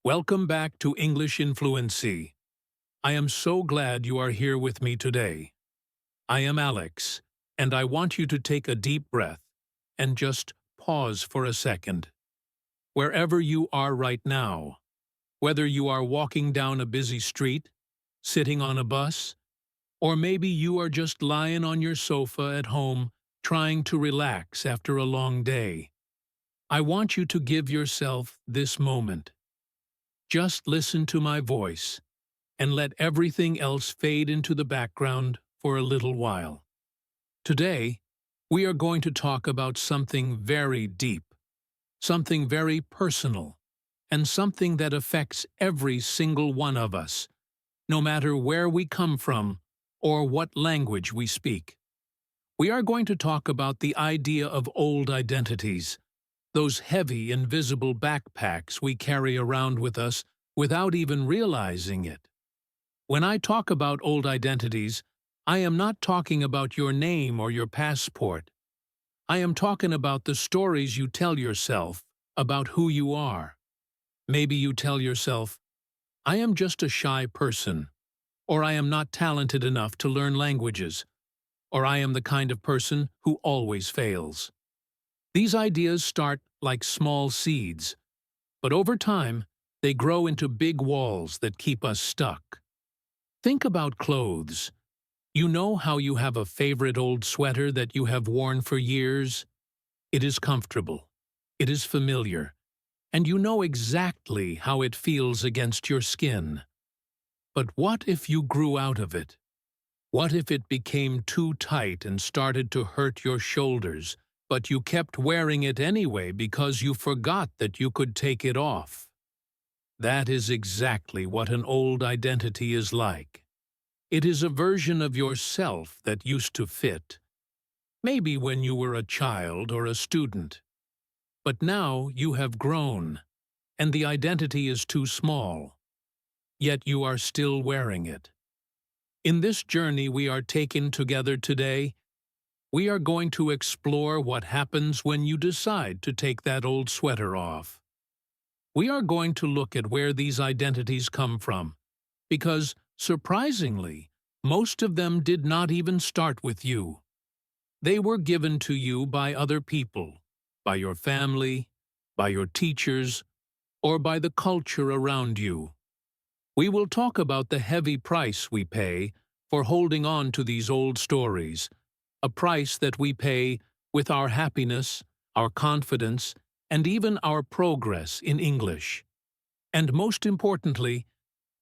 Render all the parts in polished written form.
Welcome back to English in Fluency. I am so glad you are here with me today. I am Alex, and I want you to take a deep breath and just pause for a second. Wherever you are right now, whether you are walking down a busy street, sitting on a bus, or maybe you are just lying on your sofa at home trying to relax after a long day, I want you to give yourself this moment. Just listen to my voice and let everything else fade into the background for a little while. Today, we are going to talk about something very deep, something very personal, and something that affects every single one of us, no matter where we come from or what language we speak. We are going to talk about the idea of old identities, those heavy, invisible backpacks we carry around with us without even realizing it. When I talk about old identities, I am not talking about your name or your passport. I am talking about the stories you tell yourself about who you are. Maybe you tell yourself, I am just a shy person, or I am not talented enough to learn languages, or I am the kind of person who always fails. These ideas start like small seeds, but over time, they grow into big walls that keep us stuck. Think about clothes. You know how you have a favorite old sweater that you have worn for years? It is comfortable, it is familiar, and you know exactly how it feels against your skin. But what if you grew out of it? What if it became too tight and started to hurt your shoulders, but you kept wearing it anyway because you forgot that you could take it off? That is exactly what an old identity is like. It is a version of yourself that used to fit, maybe when you were a child or a student. But now you have grown, and the identity is too small, yet you are still wearing it. In this journey we are taking together today, we are going to explore what happens when you decide to take that old sweater off. We are going to look at where these identities come from, because, surprisingly, most of them did not even start with you. They were given to you by other people, by your family, by your teachers, or by the culture around you. We will talk about the heavy price we pay for holding on to these old stories, a price that we pay with our happiness, our confidence, and even our progress in English. And most importantly,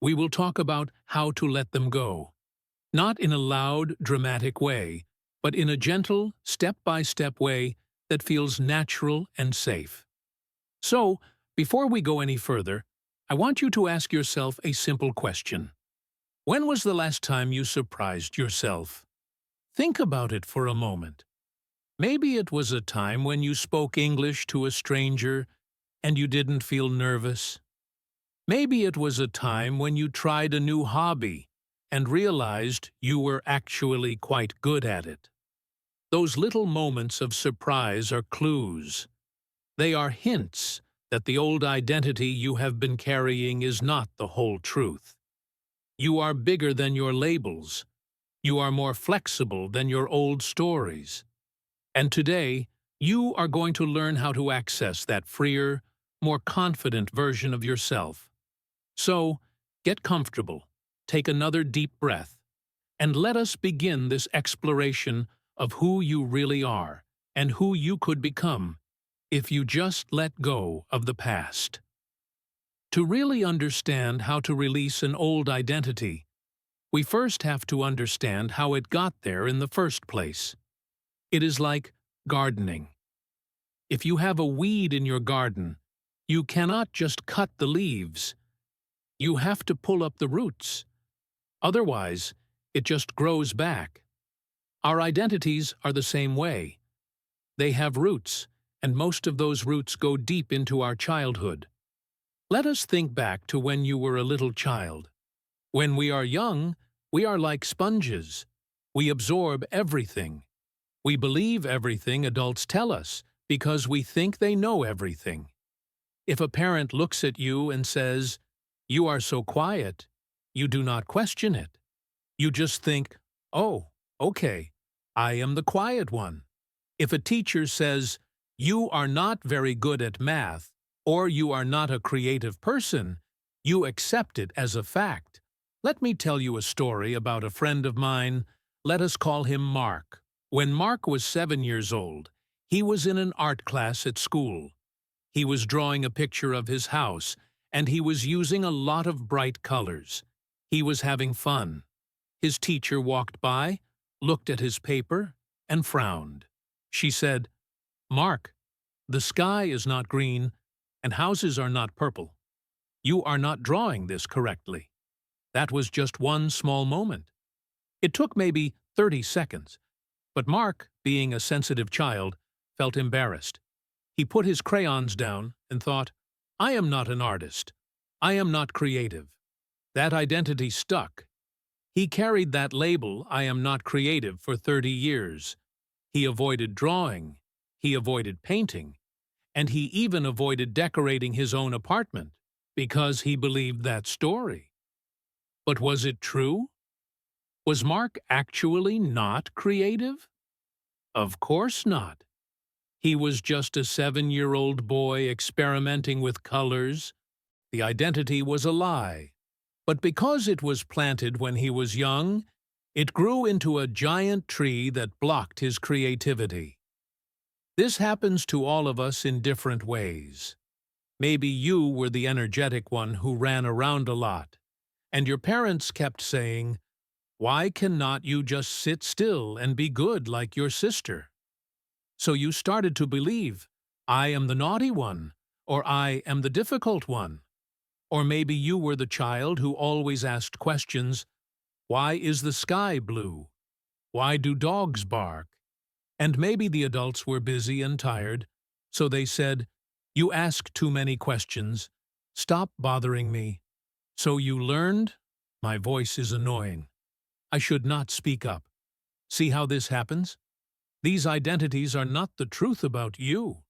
we will talk about how to let them go. Not in a loud, dramatic way, but in a gentle, step-by-step way that feels natural and safe. So, before we go any further, I want you to ask yourself a simple question. When was the last time you surprised yourself? Think about it for a moment. Maybe it was a time when you spoke English to a stranger and you didn't feel nervous. Maybe it was a time when you tried a new hobby and realized you were actually quite good at it. Those little moments of surprise are clues. They are hints that the old identity you have been carrying is not the whole truth. You are bigger than your labels. You are more flexible than your old stories. And today, you are going to learn how to access that freer, more confident version of yourself. So, get comfortable, take another deep breath, and let us begin this exploration of who you really are and who you could become if you just let go of the past. To really understand how to release an old identity, we first have to understand how it got there in the first place. It is like gardening. If you have a weed in your garden, you cannot just cut the leaves. You have to pull up the roots. Otherwise, it just grows back. Our identities are the same way. They have roots, and most of those roots go deep into our childhood. Let us think back to when you were a little child. When we are young, we are like sponges. We absorb everything. We believe everything adults tell us because we think they know everything. If a parent looks at you and says, "You are so quiet," you do not question it. You just think, "Oh, okay, I am the quiet one." If a teacher says, "You are not very good at math," or "You are not a creative person," you accept it as a fact. Let me tell you a story about a friend of mine. Let us call him Mark. When Mark was 7 years old, he was in an art class at school. He was drawing a picture of his house, and he was using a lot of bright colors. He was having fun. His teacher walked by, looked at his paper, and frowned. She said, "Mark, the sky is not green, and houses are not purple. You are not drawing this correctly." That was just one small moment. It took maybe 30 seconds, but Mark, being a sensitive child, felt embarrassed. He put his crayons down and thought, "I am not an artist. I am not creative." That identity stuck. He carried that label, "I am not creative," for 30 years. He avoided drawing, he avoided painting, and he even avoided decorating his own apartment because he believed that story. But was it true? Was Mark actually not creative? Of course not. He was just a 7-year-old boy experimenting with colors. The identity was a lie. But because it was planted when he was young, it grew into a giant tree that blocked his creativity. This happens to all of us in different ways. Maybe you were the energetic one who ran around a lot, and your parents kept saying, "Why cannot you just sit still and be good like your sister?" So you started to believe, "I am the naughty one," or "I am the difficult one." Or maybe you were the child who always asked questions, "Why is the sky blue? Why do dogs bark?" And maybe the adults were busy and tired, so they said, "You ask too many questions. Stop bothering me." So you learned, "My voice is annoying. I should not speak up." See how this happens? These identities are not the truth about you.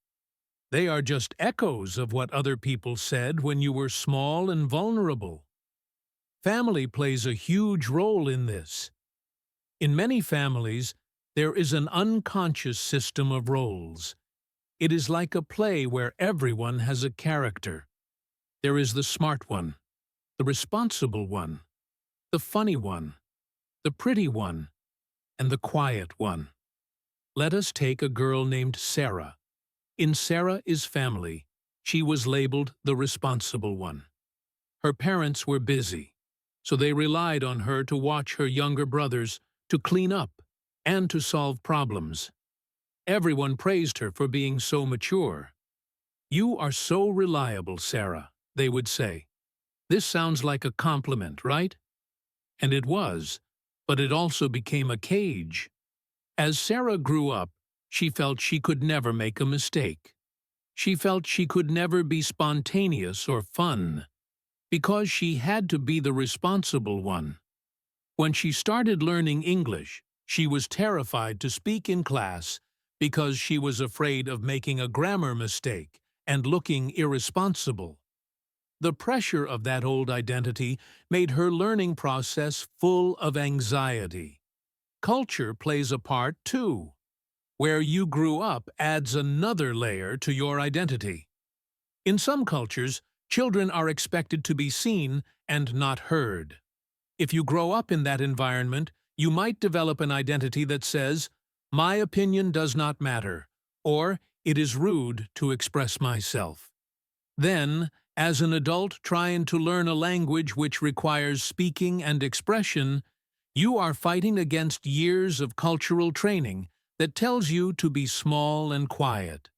They are just echoes of what other people said when you were small and vulnerable. Family plays a huge role in this. In many families, there is an unconscious system of roles. It is like a play where everyone has a character. There is the smart one, the responsible one, the funny one, the pretty one, and the quiet one. Let us take a girl named Sarah. In Sarah is family, she was labeled the responsible one. Her parents were busy, so they relied on her to watch her younger brothers, to clean up, and to solve problems. Everyone praised her for being so mature. "You are so reliable, Sarah," they would say. This sounds like a compliment, right? And it was, but it also became a cage. As Sarah grew up, she felt she could never make a mistake. She felt she could never be spontaneous or fun, because she had to be the responsible one. When she started learning English, she was terrified to speak in class because she was afraid of making a grammar mistake and looking irresponsible. The pressure of that old identity made her learning process full of anxiety. Culture plays a part too. Where you grew up adds another layer to your identity. In some cultures, children are expected to be seen and not heard. If you grow up in that environment, you might develop an identity that says, "My opinion does not matter," or "It is rude to express myself." Then, as an adult trying to learn a language which requires speaking and expression, you are fighting against years of cultural training that tells you to be small and quiet.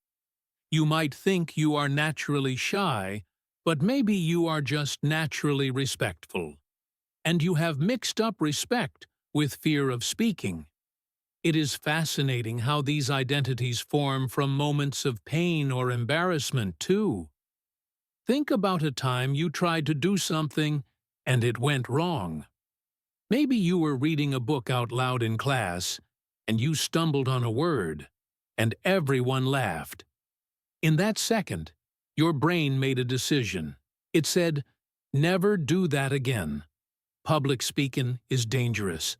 You might think you are naturally shy, but maybe you are just naturally respectful. And you have mixed up respect with fear of speaking. It is fascinating how these identities form from moments of pain or embarrassment, too. Think about a time you tried to do something and it went wrong. Maybe you were reading a book out loud in class and you stumbled on a word, and everyone laughed. In that second, Your brain made a decision. It said, "Never do that again. Public speaking is dangerous.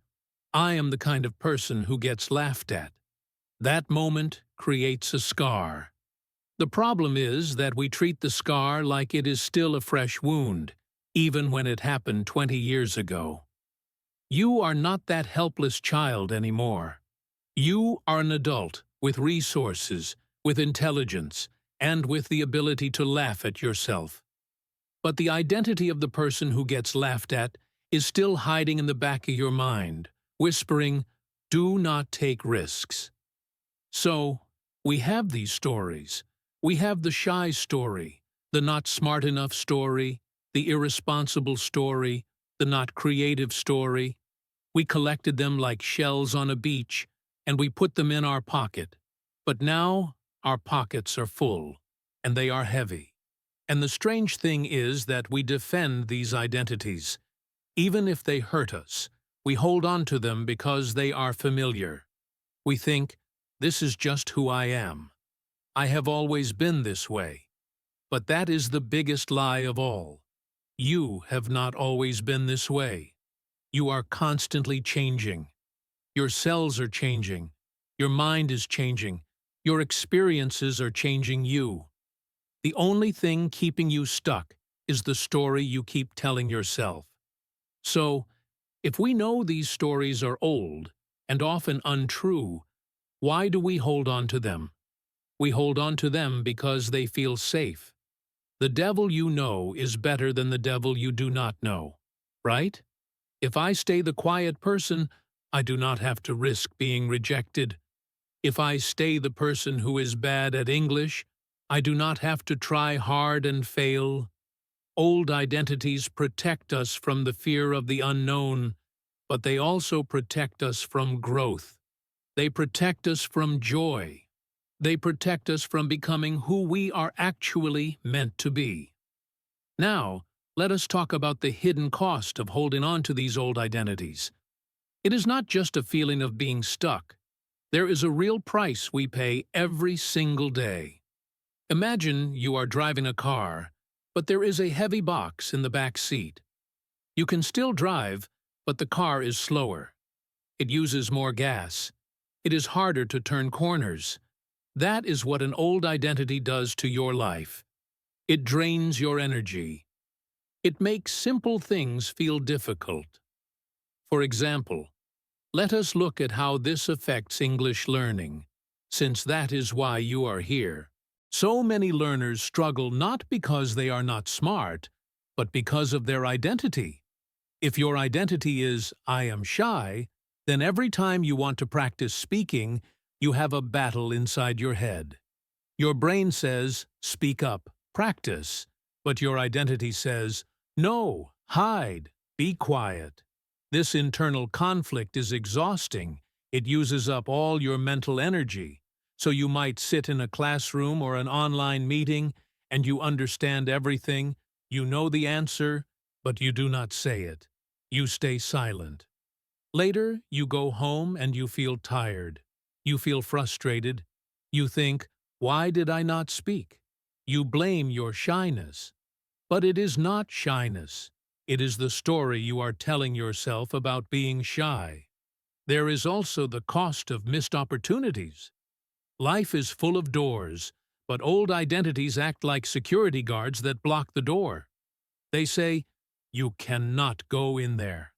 I am the kind of person who gets laughed at." That moment creates a scar. The problem is that we treat the scar like it is still a fresh wound, even when it happened 20 years ago. You are not that helpless child anymore. You are an adult with resources, with intelligence, and with the ability to laugh at yourself. But the identity of the person who gets laughed at is still hiding in the back of your mind, whispering, "Do not take risks." So, we have these stories. We have the shy story, the not smart enough story, the irresponsible story, the not creative story. We collected them like shells on a beach, and we put them in our pocket. But now, our pockets are full, and they are heavy. And the strange thing is that we defend these identities. Even if they hurt us, we hold on to them because they are familiar. We think, "This is just who I am. I have always been this way." But that is the biggest lie of all. You have not always been this way. You are constantly changing. Your cells are changing. Your mind is changing. Your experiences are changing you. The only thing keeping you stuck is the story you keep telling yourself. So, if we know these stories are old and often untrue, why do we hold on to them? We hold on to them because they feel safe. The devil you know is better than the devil you do not know, right? If I stay the quiet person, I do not have to risk being rejected. If I stay the person who is bad at English, I do not have to try hard and fail. Old identities protect us from the fear of the unknown, but they also protect us from growth. They protect us from joy. They protect us from becoming who we are actually meant to be. Now, let us talk about the hidden cost of holding on to these old identities. It is not just a feeling of being stuck. There is a real price we pay every single day. Imagine you are driving a car, but there is a heavy box in the back seat. You can still drive, but the car is slower. It uses more gas. It is harder to turn corners. That is what an old identity does to your life. It drains your energy. It makes simple things feel difficult. For example, let us look at how this affects English learning, since that is why you are here. So many learners struggle not because they are not smart, but because of their identity. If your identity is, "I am shy," then every time you want to practice speaking, you have a battle inside your head. Your brain says, "Speak up, practice," but your identity says, "No, hide, be quiet." This internal conflict is exhausting. It uses up all your mental energy. So you might sit in a classroom or an online meeting, and you understand everything, you know the answer, but you do not say it. You stay silent. Later, you go home and you feel tired. You feel frustrated. You think, "Why did I not speak?" You blame your shyness. But it is not shyness. It is the story you are telling yourself about being shy. There is also the cost of missed opportunities. Life is full of doors, but old identities act like security guards that block the door. They say, "You cannot go in there."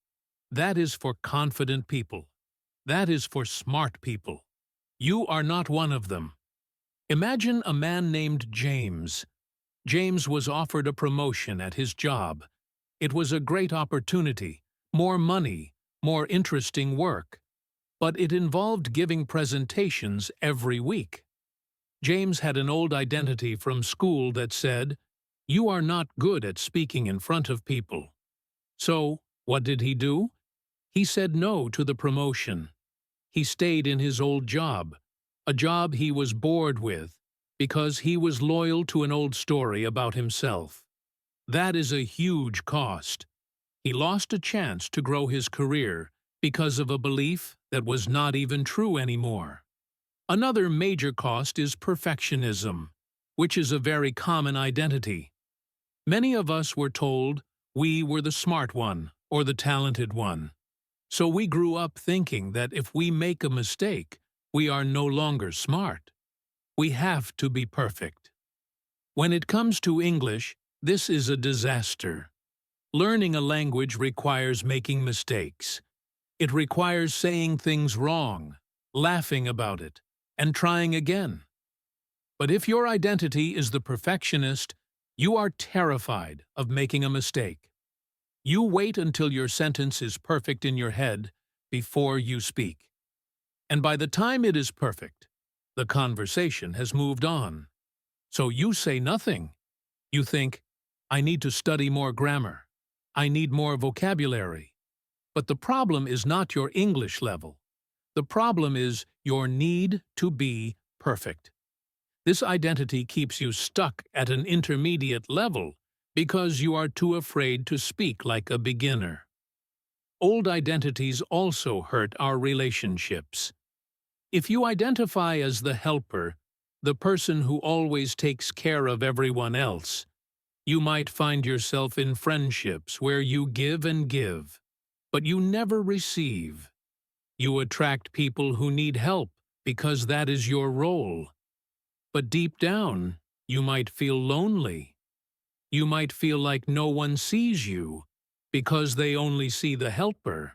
That is for confident people. That is for smart people. You are not one of them. Imagine a man named James. James was offered a promotion at his job. It was a great opportunity, more money, more interesting work. But it involved giving presentations every week. James had an old identity from school that said, "You are not good at speaking in front of people." So, what did he do? He said no to the promotion. He stayed in his old job, a job he was bored with, because he was loyal to an old story about himself. That is a huge cost. He lost a chance to grow his career because of a belief that was not even true anymore. Another major cost is perfectionism. which is a very common identity. Many of us were told we were the smart one or the talented one. So we grew up thinking that if we make a mistake, we are no longer smart. We have to be perfect. When it comes to English, this is a disaster. Learning a language requires making mistakes. It requires saying things wrong, laughing about it, and trying again. But if your identity is the perfectionist, you are terrified of making a mistake. You wait until your sentence is perfect in your head before you speak. And by the time it is perfect, the conversation has moved on. So you say nothing. You think, I need to study more grammar. I need more vocabulary. But the problem is not your English level. The problem is your need to be perfect. This identity keeps you stuck at an intermediate level because you are too afraid to speak like a beginner. Old identities also hurt our relationships. If you identify as the helper, the person who always takes care of everyone else, you might find yourself in friendships where you give and give, but you never receive. You attract people who need help because that is your role. But deep down, you might feel lonely. You might feel like no one sees you because they only see the helper.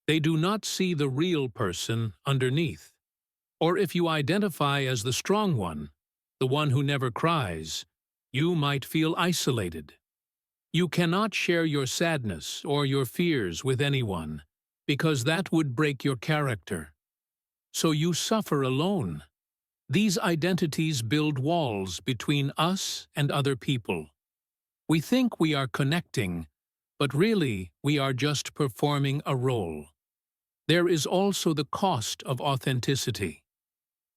They do not see the real person underneath. Or if you identify as the strong one, the one who never cries, you might feel isolated. You cannot share your sadness or your fears with anyone, because that would break your character. So you suffer alone. These identities build walls between us and other people. We think we are connecting, but really we are just performing a role. There is also the cost of authenticity.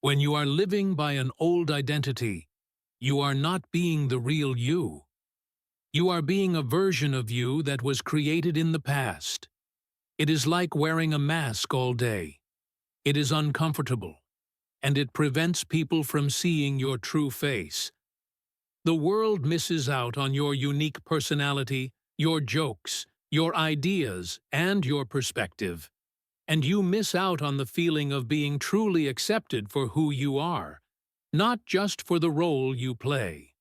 When you are living by an old identity, you are not being the real you. You are being a version of you that was created in the past. It is like wearing a mask all day. It is uncomfortable, and it prevents people from seeing your true face. The world misses out on your unique personality, your jokes, your ideas, and your perspective. And you miss out on the feeling of being truly accepted for who you are, not just for the role you play.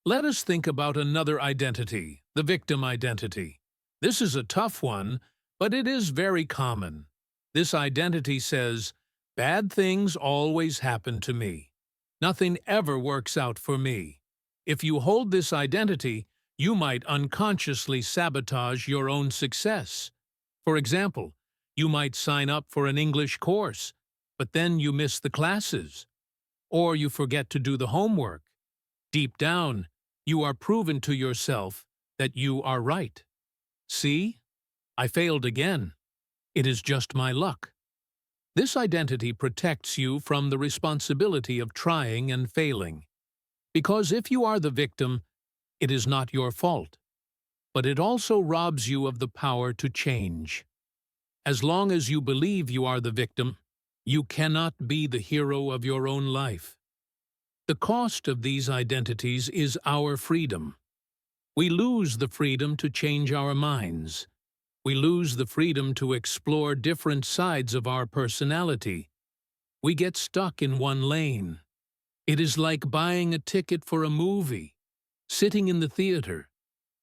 Let us think about another identity, the victim identity. This is a tough one, but it is very common. This identity says, bad things always happen to me. Nothing ever works out for me. If you hold this identity, you might unconsciously sabotage your own success. For example, you might sign up for an English course, but then you miss the classes. Or you forget to do the homework. Deep down, you are proven to yourself that you are right. See? I failed again. It is just my luck. This identity protects you from the responsibility of trying and failing. Because if you are the victim, it is not your fault. But it also robs you of the power to change. As long as you believe you are the victim, you cannot be the hero of your own life. The cost of these identities is our freedom. We lose the freedom to change our minds. We lose the freedom to explore different sides of our personality. We get stuck in one lane. It is like buying a ticket for a movie, sitting in the theater,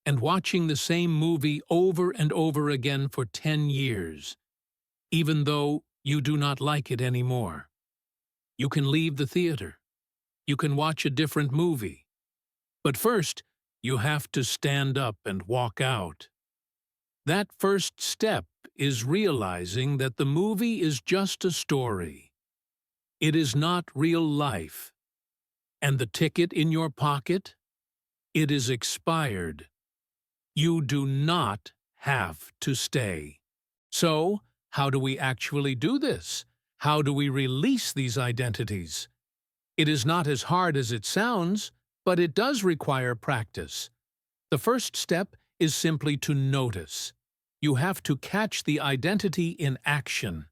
and watching the same movie over and over again for 10 years, even though you do not like it anymore. You can leave the theater. You can watch a different movie. But first, you have to stand up and walk out. That first step is realizing that the movie is just a story. It is not real life. And the ticket in your pocket? It is expired. You do not have to stay. So, how do we actually do this? How do we release these identities? It is not as hard as it sounds, but it does require practice. The first step is simply to notice. You have to catch the identity in action.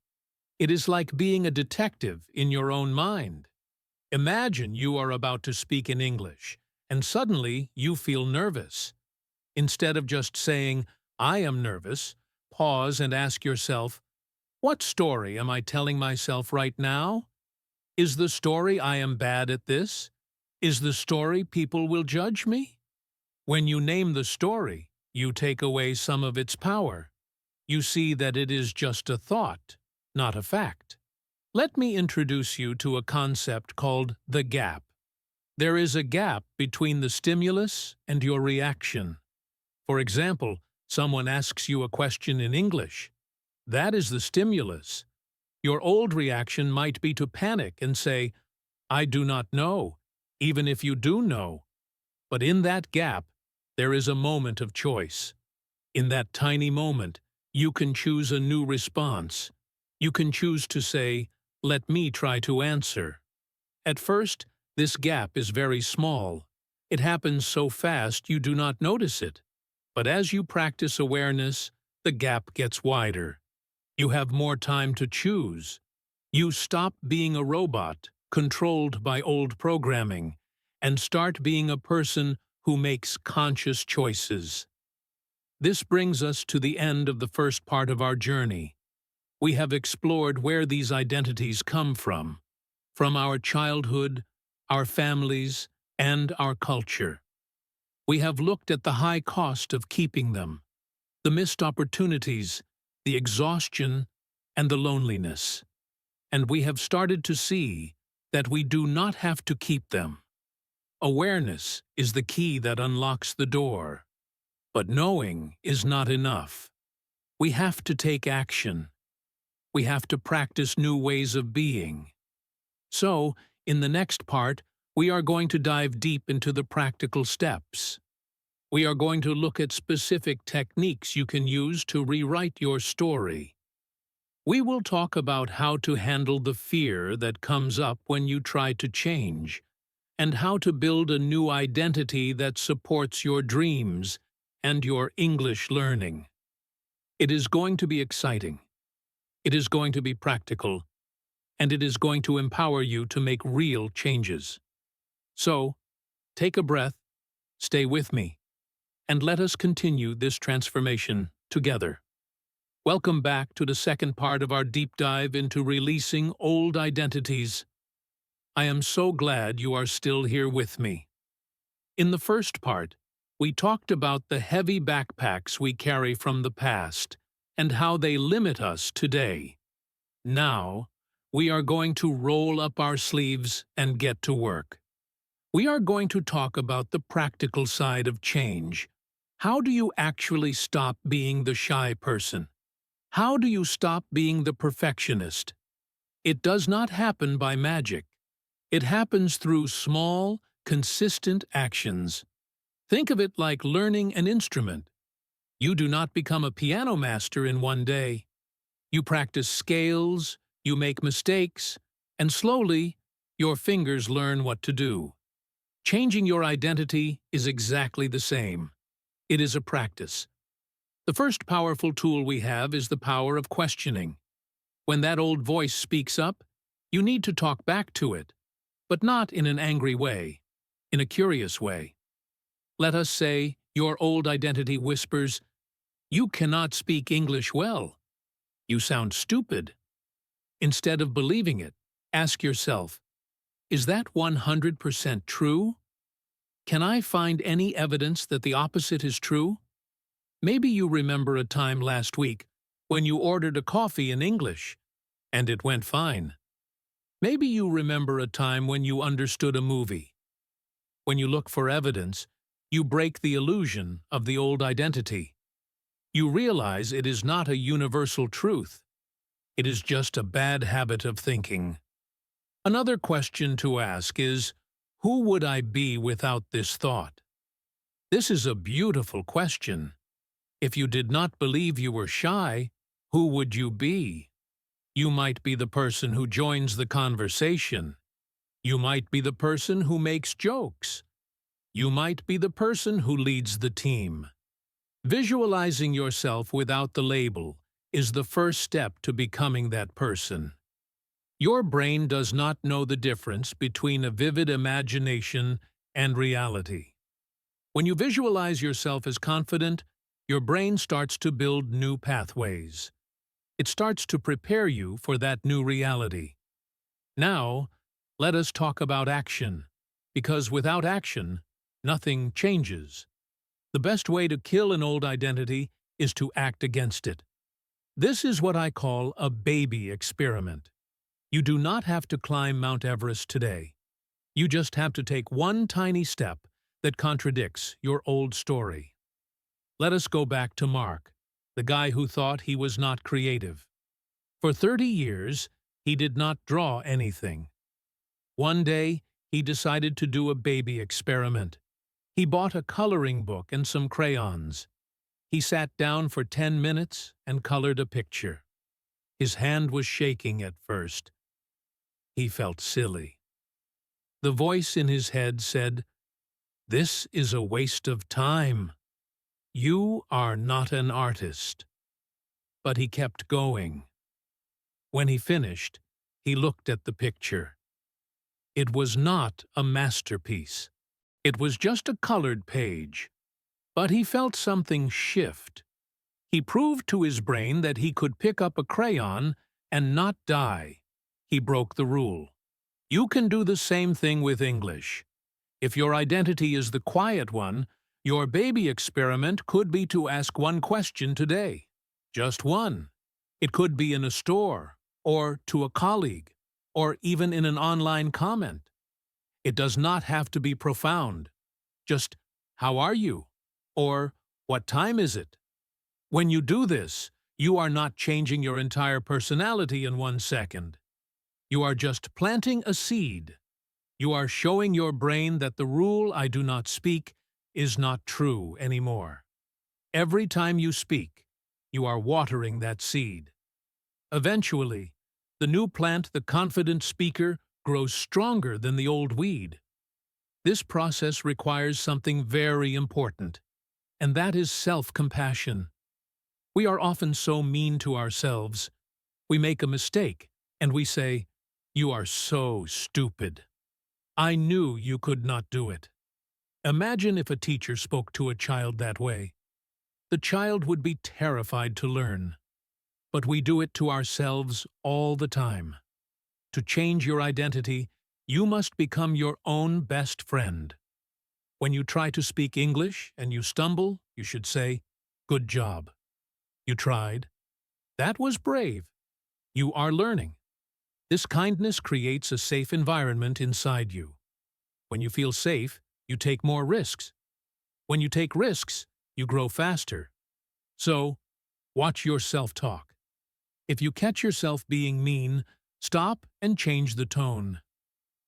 It is like being a detective in your own mind. Imagine you are about to speak in English, and suddenly you feel nervous. Instead of just saying, "I am nervous," pause and ask yourself, "What story am I telling myself right now? Is the story I am bad at this? Is the story people will judge me?" When you name the story, you take away some of its power. You see that it is just a thought, not a fact. Let me introduce you to a concept called the gap. There is a gap between the stimulus and your reaction. For example, someone asks you a question in English. That is the stimulus. Your old reaction might be to panic and say, "I do not know," even if you do know. But in that gap, there is a moment of choice. In that tiny moment, you can choose a new response. You can choose to say, "Let me try to answer." At first, this gap is very small. It happens so fast you do not notice it. But as you practice awareness, the gap gets wider. You have more time to choose. You stop being a robot, controlled by old programming, and start being a person who makes conscious choices. This brings us to the end of the first part of our journey. We have explored where these identities come from our childhood, our families, and our culture. We have looked at the high cost of keeping them, the missed opportunities, the exhaustion, and the loneliness. And we have started to see that we do not have to keep them. Awareness is the key that unlocks the door. But knowing is not enough. We have to take action. We have to practice new ways of being. So, in the next part, we are going to dive deep into the practical steps. We are going to look at specific techniques you can use to rewrite your story. We will talk about how to handle the fear that comes up when you try to change, and how to build a new identity that supports your dreams and your English learning. It is going to be exciting. It is going to be practical, and it is going to empower you to make real changes. So, take a breath, stay with me, and let us continue this transformation together. Welcome back to the second part of our deep dive into releasing old identities. I am so glad you are still here with me. In the first part, we talked about the heavy backpacks we carry from the past and how they limit us today. Now, we are going to roll up our sleeves and get to work. We are going to talk about the practical side of change. How do you actually stop being the shy person? How do you stop being the perfectionist? It does not happen by magic. It happens through small, consistent actions. Think of it like learning an instrument. You do not become a piano master in one day. You practice scales, you make mistakes, and slowly, your fingers learn what to do. Changing your identity is exactly the same. It is a practice. The first powerful tool we have is the power of questioning. When that old voice speaks up, you need to talk back to it, but not in an angry way, in a curious way. Let us say your old identity whispers, "You cannot speak English well. You sound stupid." Instead of believing it, ask yourself, is that 100% true? Can I find any evidence that the opposite is true? Maybe you remember a time last week when you ordered a coffee in English, and it went fine. Maybe you remember a time when you understood a movie. When you look for evidence, you break the illusion of the old identity. You realize it is not a universal truth. It is just a bad habit of thinking. Another question to ask is, who would I be without this thought? This is a beautiful question. If you did not believe you were shy, who would you be? You might be the person who joins the conversation. You might be the person who makes jokes. You might be the person who leads the team. Visualizing yourself without the label is the first step to becoming that person. Your brain does not know the difference between a vivid imagination and reality. When you visualize yourself as confident, your brain starts to build new pathways. It starts to prepare you for that new reality. Now, let us talk about action, because without action, nothing changes. The best way to kill an old identity is to act against it. This is what I call a baby experiment. You do not have to climb Mount Everest today. You just have to take one tiny step that contradicts your old story. Let us go back to Mark, the guy who thought he was not creative. For 30 years, he did not draw anything. One day, he decided to do a baby experiment. He bought a coloring book and some crayons. He sat down for 10 minutes and colored a picture. His hand was shaking at first. He felt silly. The voice in his head said, "This is a waste of time. You are not an artist." But he kept going. When he finished, he looked at the picture. It was not a masterpiece. It was just a colored page. But he felt something shift. He proved to his brain that he could pick up a crayon and not die. He broke the rule. You can do the same thing with English. If your identity is the quiet one, your baby experiment could be to ask one question today. Just one. It could be in a store, or to a colleague, or even in an online comment. It does not have to be profound. Just, "How are you?" or "What time is it?" When you do this, you are not changing your entire personality in 1 second. You are just planting a seed. You are showing your brain that the rule "I do not speak" is not true anymore. Every time you speak, you are watering that seed. Eventually, the new plant, the confident speaker, grows stronger than the old weed. This process requires something very important, and that is self-compassion. We are often so mean to ourselves. We make a mistake, and we say, "You are so stupid. I knew you could not do it." Imagine if a teacher spoke to a child that way. The child would be terrified to learn. But we do it to ourselves all the time. To change your identity, you must become your own best friend. When you try to speak English and you stumble, you should say, "Good job. You tried. That was brave. You are learning." This kindness creates a safe environment inside you. When you feel safe, you take more risks. When you take risks, you grow faster. So, watch your self-talk. If you catch yourself being mean, stop and change the tone.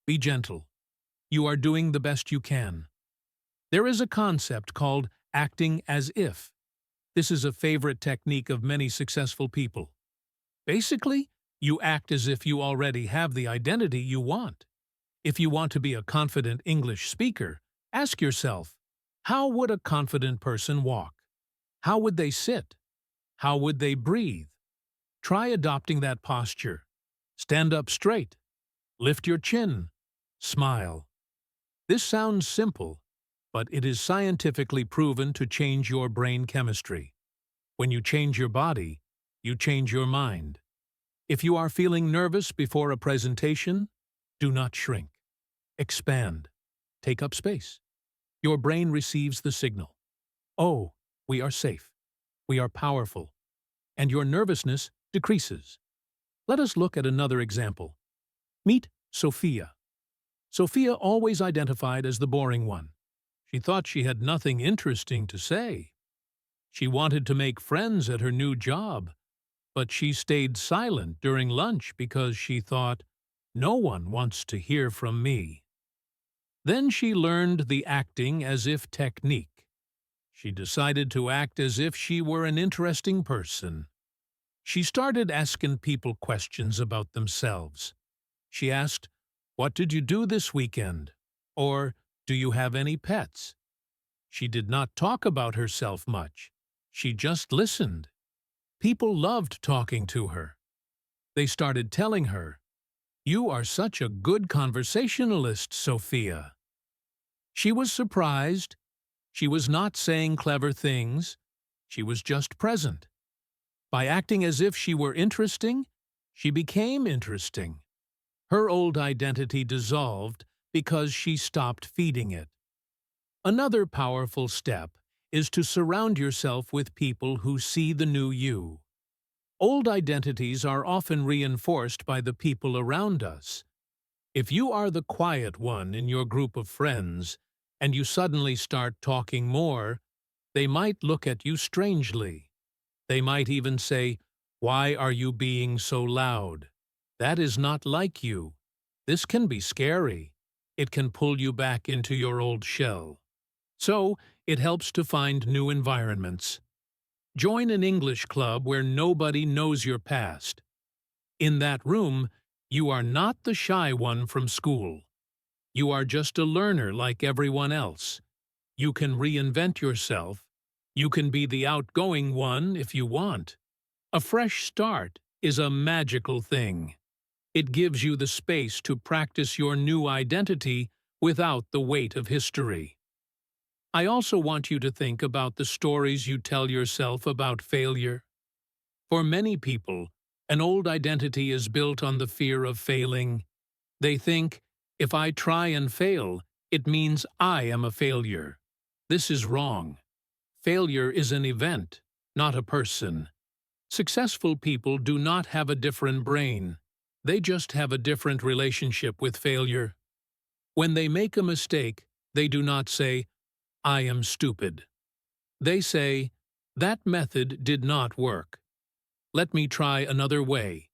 Be gentle. You are doing the best you can. There is a concept called acting as if. This is a favorite technique of many successful people. Basically, you act as if you already have the identity you want. If you want to be a confident English speaker, ask yourself, how would a confident person walk? How would they sit? How would they breathe? Try adopting that posture. Stand up straight. Lift your chin. Smile. This sounds simple, but it is scientifically proven to change your brain chemistry. When you change your body, you change your mind. If you are feeling nervous before a presentation, do not shrink. Expand. Take up space. Your brain receives the signal. Oh, we are safe. We are powerful. And your nervousness decreases. Let us look at another example. Meet Sophia. Sophia always identified as the boring one. She thought she had nothing interesting to say. She wanted to make friends at her new job, but she stayed silent during lunch because she thought, "No one wants to hear from me." Then she learned the acting as if technique. She decided to act as if she were an interesting person. She started asking people questions about themselves. She asked, "What did you do this weekend?" Or, "Do you have any pets?" She did not talk about herself much. She just listened. People loved talking to her. They started telling her, You are such a good conversationalist, Sophia." She was surprised. She was not saying clever things. She was just present. By acting as if she were interesting, she became interesting. Her old identity dissolved because she stopped feeding it. Another powerful step is to surround yourself with people who see the new you. Old identities are often reinforced by the people around us. If you are the quiet one in your group of friends, and you suddenly start talking more, they might look at you strangely. They might even say, "Why are you being so loud? That is not like you." This can be scary. It can pull you back into your old shell. So, it helps to find new environments. Join an English club where nobody knows your past. In that room, you are not the shy one from school. You are just a learner like everyone else. You can reinvent yourself. You can be the outgoing one if you want. A fresh start is a magical thing. It gives you the space to practice your new identity without the weight of history. I also want you to think about the stories you tell yourself about failure. For many people, an old identity is built on the fear of failing. They think, if I try and fail, it means I am a failure. This is wrong. Failure is an event, not a person. Successful people do not have a different brain. They just have a different relationship with failure. When they make a mistake, they do not say, "I am stupid." They say, "That method did not work. Let me try another way."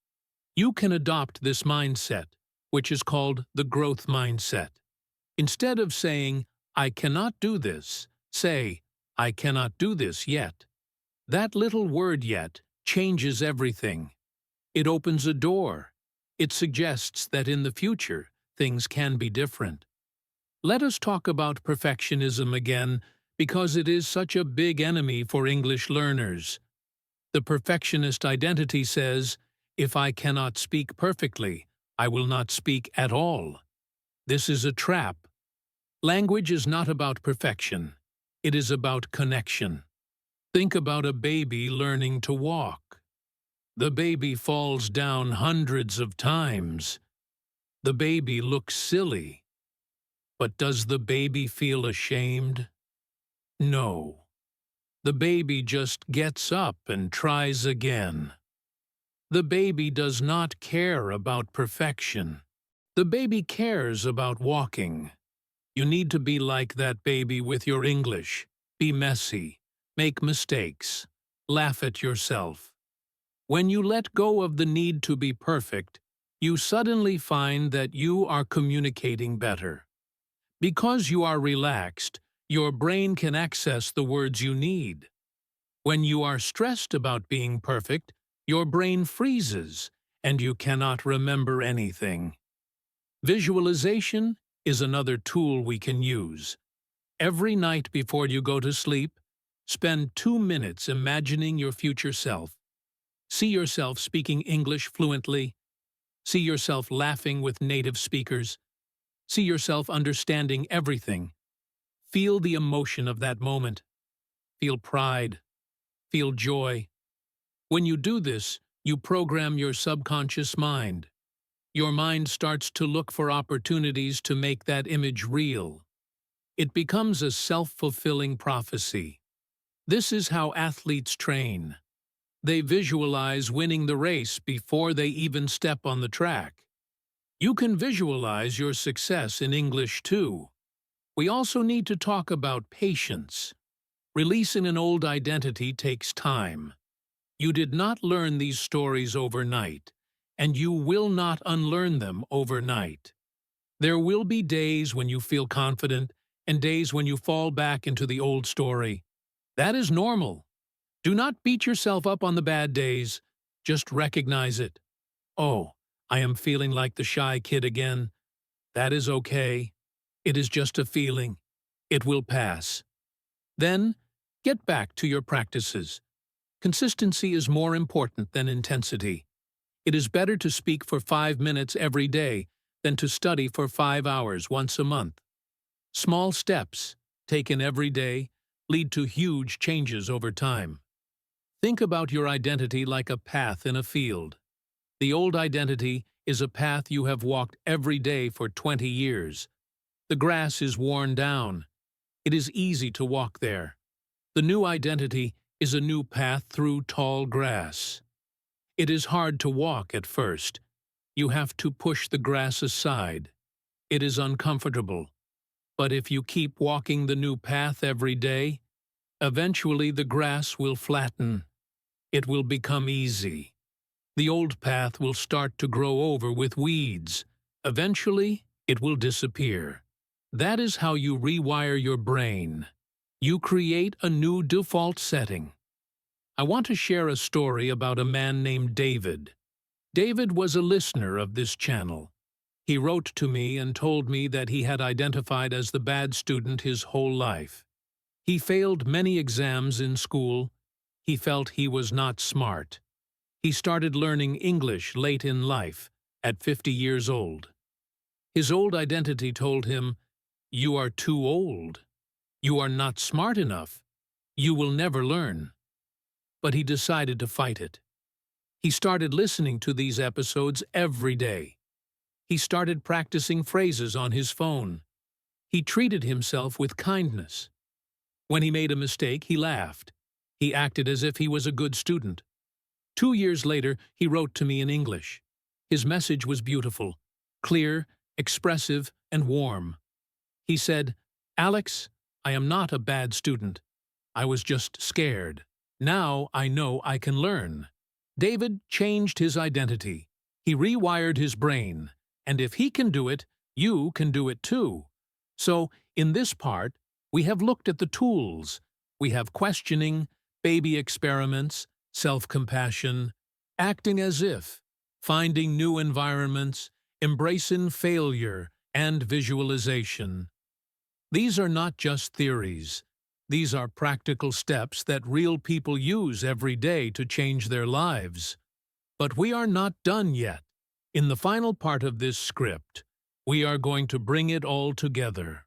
You can adopt this mindset, which is called the growth mindset. Instead of saying, "I cannot do this," say, "I cannot do this yet." That little word "yet" changes everything. It opens a door. It suggests that in the future, things can be different. Let us talk about perfectionism again, because it is such a big enemy for English learners. The perfectionist identity says, "If I cannot speak perfectly, I will not speak at all." This is a trap. Language is not about perfection. It is about connection. Think about a baby learning to walk. The baby falls down hundreds of times. The baby looks silly. But does the baby feel ashamed? No. The baby just gets up and tries again. The baby does not care about perfection. The baby cares about walking. You need to be like that baby with your English. Be messy. Make mistakes. Laugh at yourself. When you let go of the need to be perfect, you suddenly find that you are communicating better. Because you are relaxed, your brain can access the words you need. When you are stressed about being perfect, your brain freezes, and you cannot remember anything. Visualization is another tool we can use. Every night before you go to sleep, spend 2 minutes imagining your future self. See yourself speaking English fluently. See yourself laughing with native speakers. See yourself understanding everything. Feel the emotion of that moment. Feel pride. Feel joy. When you do this, you program your subconscious mind. Your mind starts to look for opportunities to make that image real. It becomes a self-fulfilling prophecy. This is how athletes train. They visualize winning the race before they even step on the track. You can visualize your success in English too. We also need to talk about patience. Releasing an old identity takes time. You did not learn these stories overnight, and you will not unlearn them overnight. There will be days when you feel confident and days when you fall back into the old story. That is normal. Do not beat yourself up on the bad days. Just recognize it. "Oh, I am feeling like the shy kid again." That is okay. It is just a feeling. It will pass. Then, get back to your practices. Consistency is more important than intensity. It is better to speak for 5 minutes every day than to study for 5 hours once a month. Small steps, taken every day, lead to huge changes over time. Think about your identity like a path in a field. The old identity is a path you have walked every day for 20 years. The grass is worn down. It is easy to walk there. The new identity is a new path through tall grass. It is hard to walk at first. You have to push the grass aside. It is uncomfortable. But if you keep walking the new path every day, eventually the grass will flatten. It will become easy. The old path will start to grow over with weeds. Eventually, it will disappear. That is how you rewire your brain. You create a new default setting. I want to share a story about a man named David. David was a listener of this channel. He wrote to me and told me that he had identified as the bad student his whole life. He failed many exams in school. He felt he was not smart. He started learning English late in life, at 50 years old. His old identity told him, "You are too old. You are not smart enough. You will never learn." But he decided to fight it. He started listening to these episodes every day. He started practicing phrases on his phone. He treated himself with kindness. When he made a mistake, he laughed. He acted as if he was a good student. 2 years later, he wrote to me in English. His message was beautiful, clear, expressive, and warm. He said, "Alex, I am not a bad student. I was just scared. Now I know I can learn." David changed his identity. He rewired his brain. And if he can do it, you can do it too. So, in this part, we have looked at the tools. We have questioning, baby experiments, self-compassion, acting as if, finding new environments, embracing failure, and visualization. These are not just theories. These are practical steps that real people use every day to change their lives. But we are not done yet. In the final part of this script, we are going to bring it all together.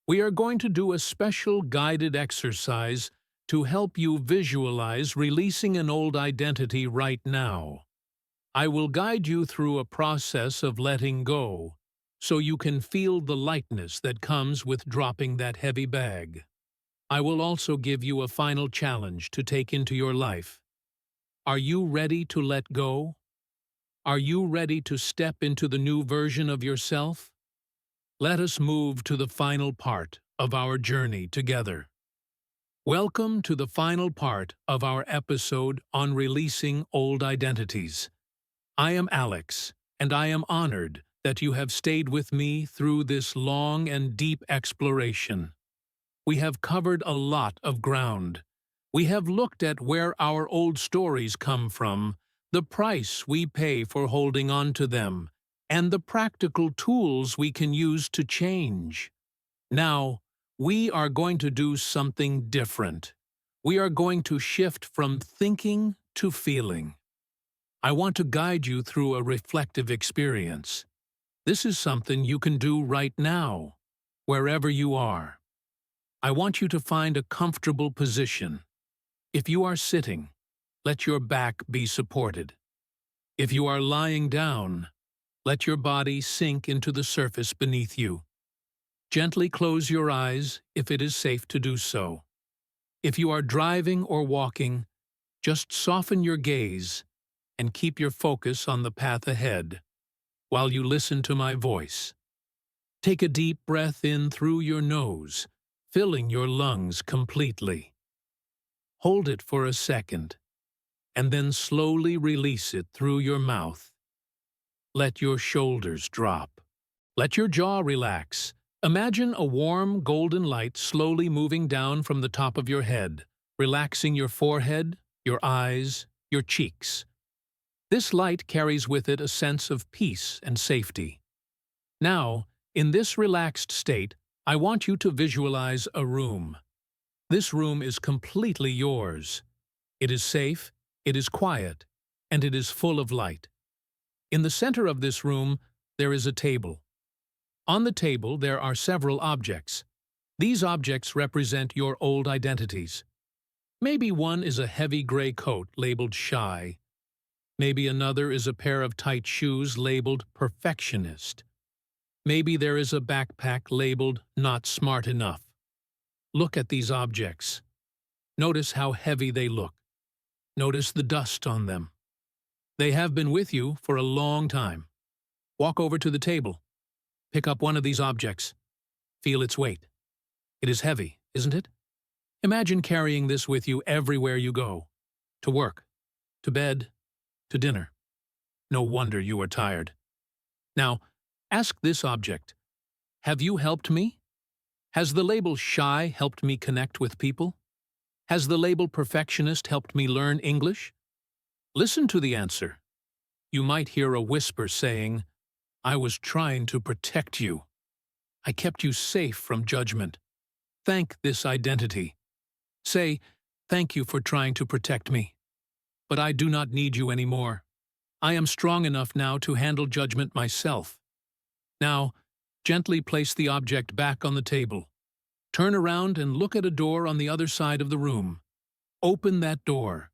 We are going to do a special guided exercise to help you visualize releasing an old identity right now. I will guide you through a process of letting go, so you can feel the lightness that comes with dropping that heavy bag. I will also give you a final challenge to take into your life. Are you ready to let go? Are you ready to step into the new version of yourself? Let us move to the final part of our journey together. Welcome to the final part of our episode on releasing old identities. I am Alex, and I am honored that you have stayed with me through this long and deep exploration. We have covered a lot of ground. We have looked at where our old stories come from, the price we pay for holding on to them, and the practical tools we can use to change. Now, we are going to do something different. We are going to shift from thinking to feeling. I want to guide you through a reflective experience. This is something you can do right now, wherever you are. I want you to find a comfortable position. If you are sitting, let your back be supported. If you are lying down, let your body sink into the surface beneath you. Gently close your eyes if it is safe to do so. If you are driving or walking, just soften your gaze and keep your focus on the path ahead while you listen to my voice. Take a deep breath in through your nose, filling your lungs completely. Hold it for a second, and then slowly release it through your mouth. Let your shoulders drop. Let your jaw relax. Imagine a warm, golden light slowly moving down from the top of your head, relaxing your forehead, your eyes, your cheeks. This light carries with it a sense of peace and safety. Now, in this relaxed state, I want you to visualize a room. This room is completely yours. It is safe, it is quiet, and it is full of light. In the center of this room, there is a table. On the table, there are several objects. These objects represent your old identities. Maybe one is a heavy gray coat labeled shy. Maybe another is a pair of tight shoes labeled perfectionist. Maybe there is a backpack labeled not smart enough. Look at these objects. Notice how heavy they look. Notice the dust on them. They have been with you for a long time. Walk over to the table. Pick up one of these objects. Feel its weight. It is heavy, isn't it? Imagine carrying this with you everywhere you go. To work, to bed, to dinner. No wonder you are tired. Now, ask this object, have you helped me? Has the label shy helped me connect with people? Has the label perfectionist helped me learn English? Listen to the answer. You might hear a whisper saying, I was trying to protect you. I kept you safe from judgment. Thank this identity. Say, thank you for trying to protect me. But I do not need you anymore. I am strong enough now to handle judgment myself. Now, gently place the object back on the table. Turn around and look at a door on the other side of the room. Open that door.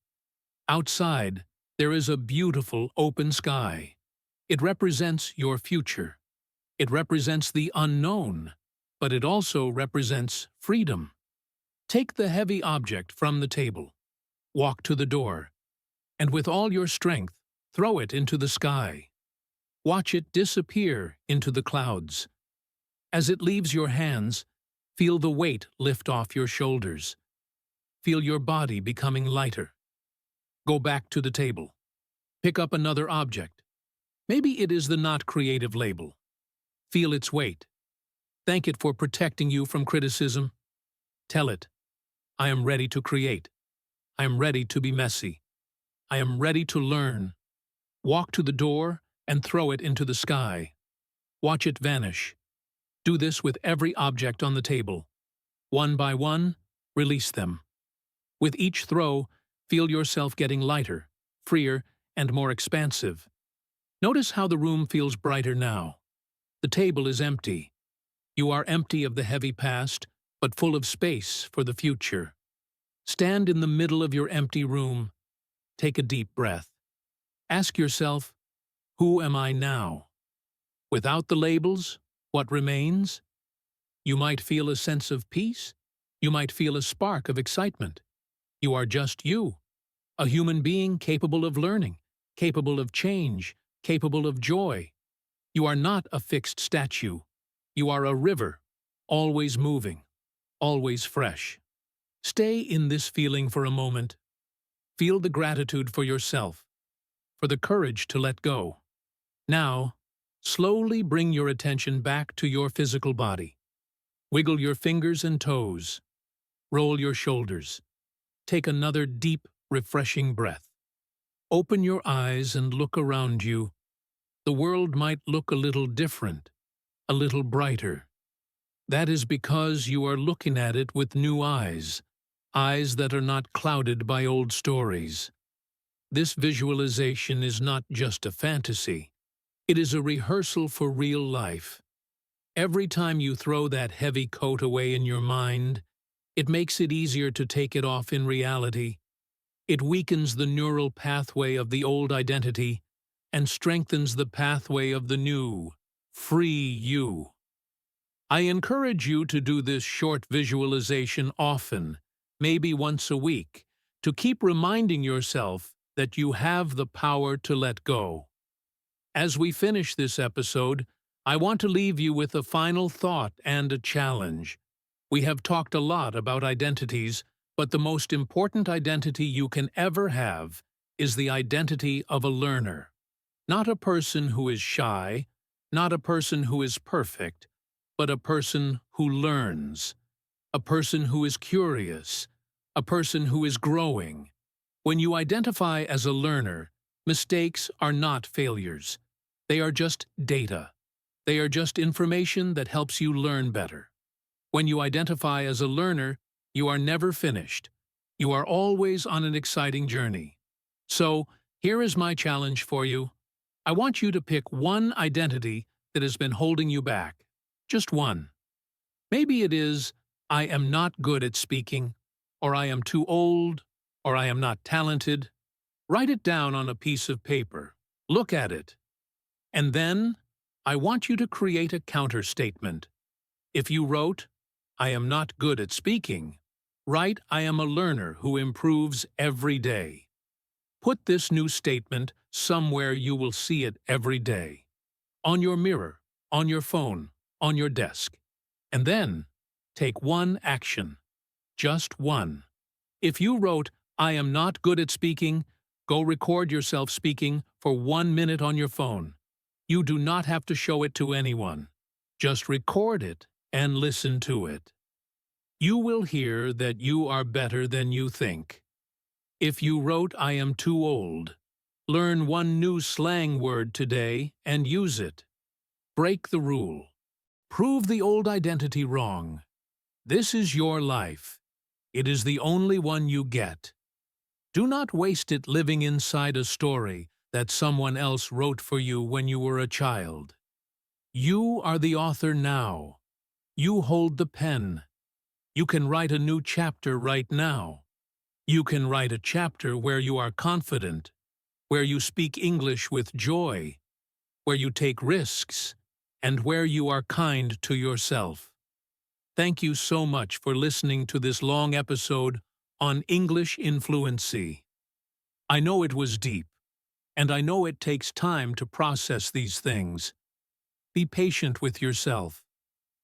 Outside, there is a beautiful open sky. It represents your future. It represents the unknown, but it also represents freedom. Take the heavy object from the table. Walk to the door, and with all your strength, throw it into the sky. Watch it disappear into the clouds. As it leaves your hands, feel the weight lift off your shoulders. Feel your body becoming lighter. Go back to the table. Pick up another object. Maybe it is the not creative label. Feel its weight. Thank it for protecting you from criticism. Tell it, I am ready to create. I am ready to be messy. I am ready to learn. Walk to the door and throw it into the sky. Watch it vanish. Do this with every object on the table. One by one, release them. With each throw, feel yourself getting lighter, freer, and more expansive. Notice how the room feels brighter now. The table is empty. You are empty of the heavy past, but full of space for the future. Stand in the middle of your empty room. Take a deep breath. Ask yourself, who am I now? Without the labels, what remains? You might feel a sense of peace. You might feel a spark of excitement. You are just you, a human being capable of learning, capable of change, capable of joy. You are not a fixed statue. You are a river, always moving, always fresh. Stay in this feeling for a moment. Feel the gratitude for yourself, for the courage to let go. Now, slowly bring your attention back to your physical body. Wiggle your fingers and toes. Roll your shoulders. Take another deep, refreshing breath. Open your eyes and look around you. The world might look a little different, a little brighter. That is because you are looking at it with new eyes, eyes that are not clouded by old stories. This visualization is not just a fantasy. It is a rehearsal for real life. Every time you throw that heavy coat away in your mind, it makes it easier to take it off in reality. It weakens the neural pathway of the old identity and strengthens the pathway of the new, free you. I encourage you to do this short visualization often, maybe once a week, to keep reminding yourself that you have the power to let go. As we finish this episode, I want to leave you with a final thought and a challenge. We have talked a lot about identities, but the most important identity you can ever have is the identity of a learner. Not a person who is shy, not a person who is perfect, but a person who learns, a person who is curious, a person who is growing. When you identify as a learner, mistakes are not failures. They are just data. They are just information that helps you learn better. When you identify as a learner, you are never finished. You are always on an exciting journey. So, here is my challenge for you. I want you to pick one identity that has been holding you back. Just one. Maybe it is, I am not good at speaking, or I am too old, or I am not talented. Write it down on a piece of paper. Look at it. And then, I want you to create a counter-statement. If you wrote, I am not good at speaking, write, I am a learner who improves every day. Put this new statement somewhere you will see it every day. On your mirror, on your phone, on your desk. And then, take one action. Just one. If you wrote, I am not good at speaking, go record yourself speaking for 1 minute on your phone. You do not have to show it to anyone. Just record it and listen to it. You will hear that you are better than you think. If you wrote, I am too old, learn one new slang word today and use it. Break the rule. Prove the old identity wrong. This is your life. It is the only one you get. Do not waste it living inside a story that someone else wrote for you when you were a child. You are the author now. You hold the pen. You can write a new chapter right now. You can write a chapter where you are confident, where you speak English with joy, where you take risks, and where you are kind to yourself. Thank you so much for listening to this long episode on English in Fluency. I know it was deep, and I know it takes time to process these things. Be patient with yourself.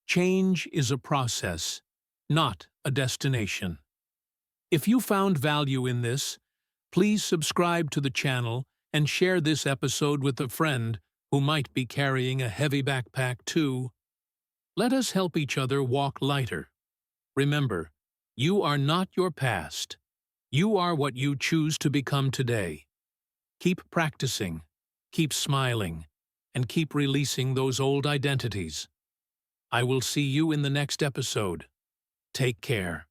Change is a process, not a destination. If you found value in this, please subscribe to the channel and share this episode with a friend who might be carrying a heavy backpack too. Let us help each other walk lighter. Remember, you are not your past. You are what you choose to become today. Keep practicing, keep smiling, and keep releasing those old identities. I will see you in the next episode. Take care.